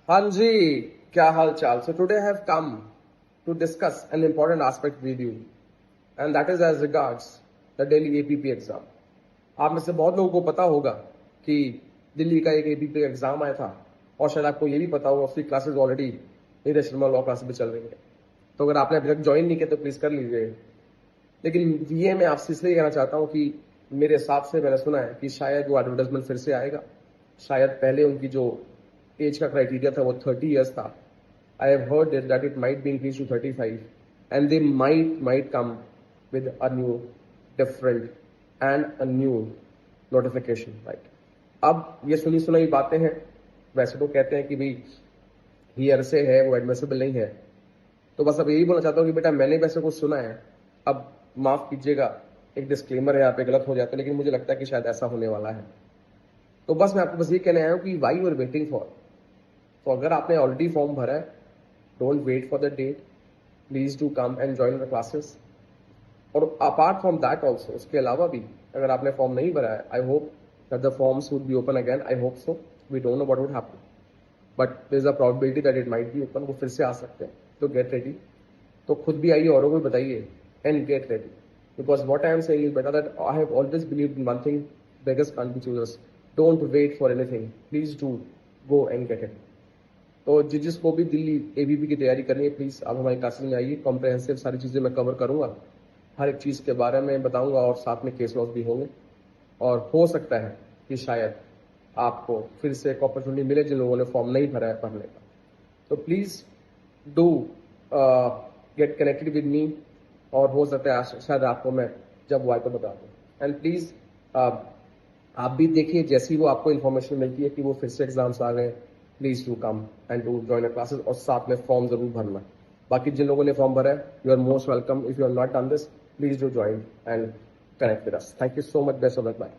हाँ जी, क्या हाल चाल? So today I have come to discuss an important aspect with you, and that is as regards the Delhi APP exam. आप में से बहुत लोगों को पता होगा कि दिल्ली का एक APP एग्जाम आया था, और शायद आपको ये भी पता होगा उसकी classes already Neeraj Sharma law class में चल रही है। तो अगर आपने अभी तक ज्वाइन नहीं किया तो प्लीज कर लीजिए। लेकिन ये मैं आपसे इसलिए कहना चाहता हूँ कि मेरे हिसाब से मैंने सुना है कि शायद वो एडवर्टाइजमेंट फिर से आएगा। शायद पहले उनकी जो एज का क्राइटेरिया था वो 30 ईयर्स था। I have heard that it might be increase to 35 and they might come with a new different and a new notification, right? अब ये सुनी सुनाई बातें हैं। वैसे तो कहते हैं कि भाई ईयर से है वो एडमिसिबल नहीं है। तो बस अब यही बोलना चाहता हूँ कि बेटा मैंने वैसे कुछ सुना है। अब माफ कीजिएगा, एक डिस्क्लेमर है यहाँ पे, गलत हो जाता है, लेकिन मुझे लगता है कि शायद ऐसा होने वाला है। तो बस मैं आपको बस ये कहने आया हूँ कि why you are waiting for. तो अगर आपने ऑलरेडी फॉर्म भरा है, don't wait for the date, please do come and join the classes. और अपार्ट फ्रॉम दैट ऑल्सो, उसके अलावा भी अगर आपने फॉर्म नहीं भरा है, I hope that the forms would be open again. I hope so, we don't know what would happen, but there is a probability that it might be open. वो फिर से आ सकते हैं, तो गेट रेडी। तो खुद भी आइए, औरों को बताइए, and get ready. Because what I am saying is better that I have always believed in one thing, beggars can't be choosers. Don't wait for anything, please do go and get it. तो जिसको भी Delhi ABP की तैयारी करनी है, please आप हमारी classes में आइए। कॉम्प्रहेंसिव सारी चीजें मैं कवर करूंगा, हर एक चीज के बारे में बताऊंगा, और साथ में केस लॉस भी होंगे। और हो सकता है कि शायद आपको फिर से एक अपॉर्चुनिटी मिले जिन लोगों ने फॉर्म नहीं भरा है पढ़ने का। तो please do get connected with me, और हो सकता है शायद आपको मैं जब वो आए तो बता दूँ। एंड प्लीज आप भी देखिए, जैसी वो आपको इन्फॉर्मेशन मिलती है कि वो फिर से एग्जाम्स आ गए, please to come and to join a classes, और साथ में फॉर्म जरूर भरना। बाकी जिन लोगों ने फॉर्म भरा है, you are most welcome. If you are not done this, please do join and connect with us. Thank you so much, best of luck, bye.